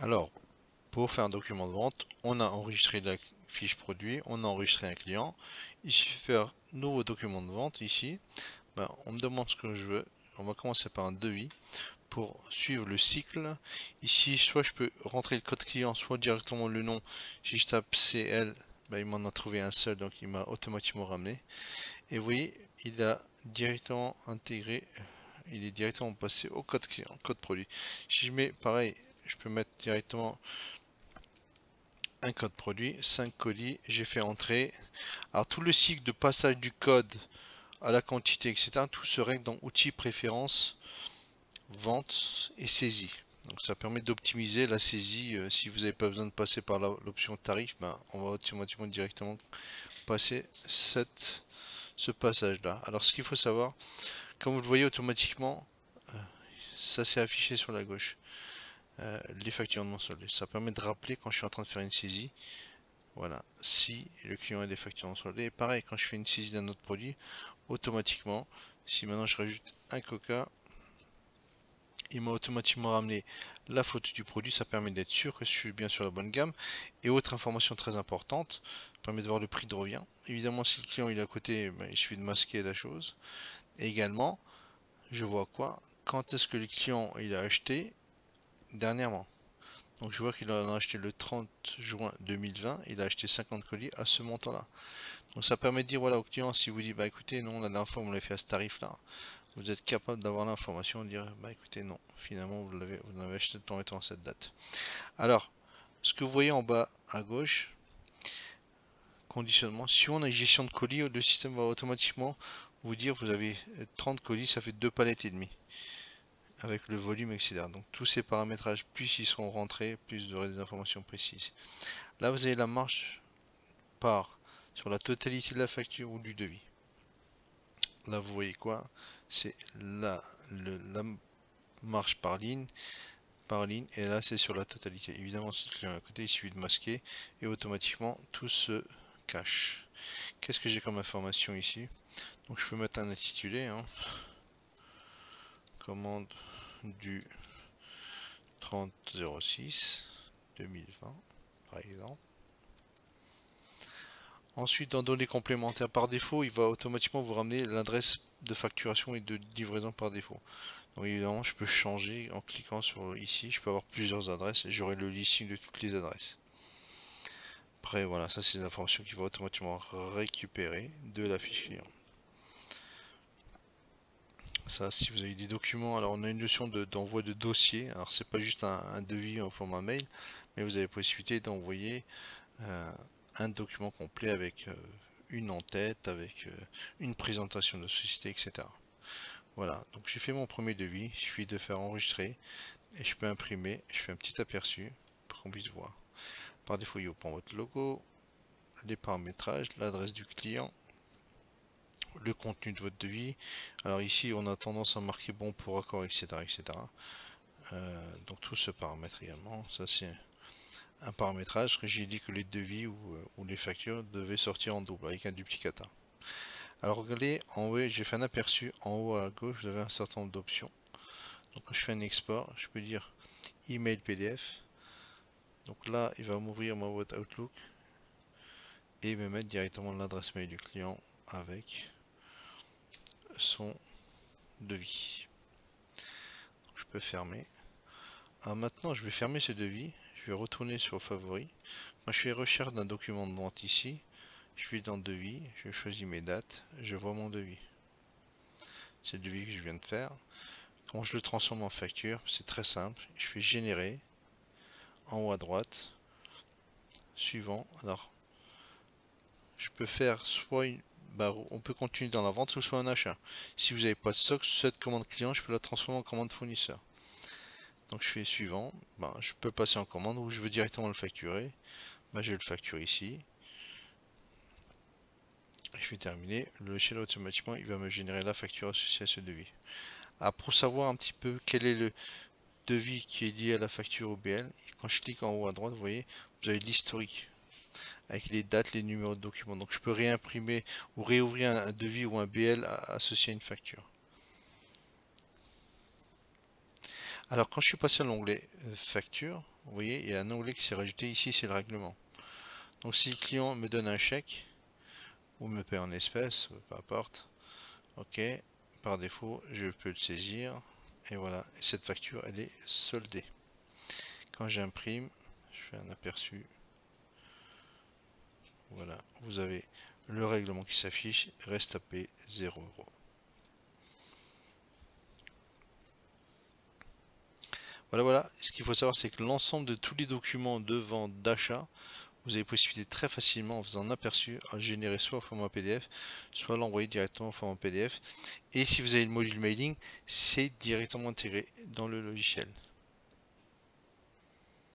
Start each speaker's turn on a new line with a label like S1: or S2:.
S1: Alors, pour faire un document de vente, on a enregistré la fiche produit, on a enregistré un client. Il suffit de faire nouveau document de vente ici. Ben, on me demande ce que je veux. On va commencer par un devis pour suivre le cycle. Ici, soit je peux rentrer le code client, soit directement le nom. Si je tape CL, ben, il m'en a trouvé un seul, donc il m'a automatiquement ramené. Et vous voyez, il a directement intégré, il est directement passé au code client, code produit. Si je mets pareil, je peux mettre directement un code produit, 5 colis, j'ai fait entrer. Alors tout le cycle de passage du code à la quantité, etc., tout se règle dans outils, préférences, vente et saisie. Donc ça permet d'optimiser la saisie. Si vous n'avez pas besoin de passer par l'option tarif, ben, on va automatiquement directement passer ce passage là. Alors ce qu'il faut savoir, comme vous le voyez automatiquement, ça s'est affiché sur la gauche. Les factures non soldées. Ça permet de rappeler quand je suis en train de faire une saisie. Voilà, si le client a des factures non soldées. Et pareil, quand je fais une saisie d'un autre produit, automatiquement, si maintenant je rajoute un coca, il m'a automatiquement ramené la photo du produit. Ça permet d'être sûr que je suis bien sur la bonne gamme. Et autre information très importante, ça permet de voir le prix de revient. Évidemment, si le client il est à côté, ben, il suffit de masquer la chose. Et également, je vois quoi? Quand est-ce que le client il a acheté dernièrement? Donc je vois qu'il en a acheté le 30 juin 2020, il a acheté 50 colis à ce montant-là. Donc ça permet de dire voilà au client, si vous dites bah écoutez non la dernière fois on l'a fait à ce tarif-là, vous êtes capable d'avoir l'information, de dire bah écoutez non, finalement vous l'avez acheté de temps et temps à cette date. Alors, ce que vous voyez en bas à gauche, conditionnement, si on a une gestion de colis, le système va automatiquement vous dire vous avez 30 colis, ça fait 2 palettes et demie avec le volume, etc. Donc tous ces paramétrages, plus ils seront rentrés, plus vous aurez des informations précises. Là, vous avez la marge par sur la totalité de la facture ou du devis. Là, vous voyez quoi? C'est la marge par ligne, et là, c'est sur la totalité. Évidemment, si le client est à côté, il suffit de masquer et automatiquement tout se cache. Qu'est-ce que j'ai comme information ici? Donc, je peux mettre un intitulé, hein. Commande du 30/06 2020, par exemple. Ensuite, dans données complémentaires par défaut, il va automatiquement vous ramener l'adresse de facturation et de livraison par défaut. Donc évidemment, je peux changer en cliquant sur ici. Je peux avoir plusieurs adresses et j'aurai le listing de toutes les adresses. Après, voilà, ça c'est des informations qu'il va automatiquement récupérer de la fiche client. Ça, si vous avez des documents, alors on a une notion d'envoi de dossier. Alors c'est pas juste un devis en format mail, mais vous avez la possibilité d'envoyer un document complet avec une en-tête, avec une présentation de société, etc. Voilà, donc j'ai fait mon premier devis, il suffit de faire enregistrer et je peux imprimer, je fais un petit aperçu pour qu'on puisse voir. Par défaut, il prend votre logo, les paramétrages, l'adresse du client, le contenu de votre devis. Alors ici, on a tendance à marquer bon pour accord, etc. etc. Donc tout se paramètre également. Ça c'est un paramétrage que j'ai dit que les devis ou les factures devaient sortir en double avec un duplicata. Alors regardez, en haut, j'ai fait un aperçu. En haut à gauche, vous avez un certain nombre d'options. Donc quand je fais un export, je peux dire email PDF. Donc là, il va m'ouvrir ma boîte Outlook et me mettre directement l'adresse mail du client avec son devis. Donc je peux fermer. Alors maintenant, je vais fermer ce devis. Je vais retourner sur favoris. Quand je fais recherche d'un document de vente ici, je vais dans devis, je choisis mes dates, je vois mon devis. C'est le devis que je viens de faire. Quand je le transforme en facture, c'est très simple. Je fais générer en haut à droite, suivant. Alors, je peux faire soit une, bah, on peut continuer dans la vente ou soit un achat. Si vous n'avez pas de stock, cette commande client, je peux la transformer en commande fournisseur. Donc je fais suivant, bah, je peux passer en commande ou je veux directement le facturer. Bah, je vais le facturer ici. Je vais terminer. Le logiciel automatiquement il va me générer la facture associée à ce devis. Ah, pour savoir un petit peu quel est le devis qui est lié à la facture OBL, quand je clique en haut à droite, vous voyez, vous avez l'historique avec les dates, les numéros de documents. Donc je peux réimprimer ou réouvrir un devis ou un BL associé à une facture. Alors quand je suis passé à l'onglet facture, vous voyez, il y a un onglet qui s'est rajouté ici, c'est le règlement. Donc si le client me donne un chèque, ou me paie en espèces, peu importe, ok, par défaut, je peux le saisir, et voilà, et cette facture, elle est soldée. Quand j'imprime, je fais un aperçu, voilà, vous avez le règlement qui s'affiche, reste à payer 0 €. Voilà, voilà. Ce qu'il faut savoir, c'est que l'ensemble de tous les documents de vente, d'achat, vous avez possibilité très facilement, en faisant un aperçu, à générer soit au format PDF, soit l'envoyer directement au format PDF. Et si vous avez le module mailing, c'est directement intégré dans le logiciel.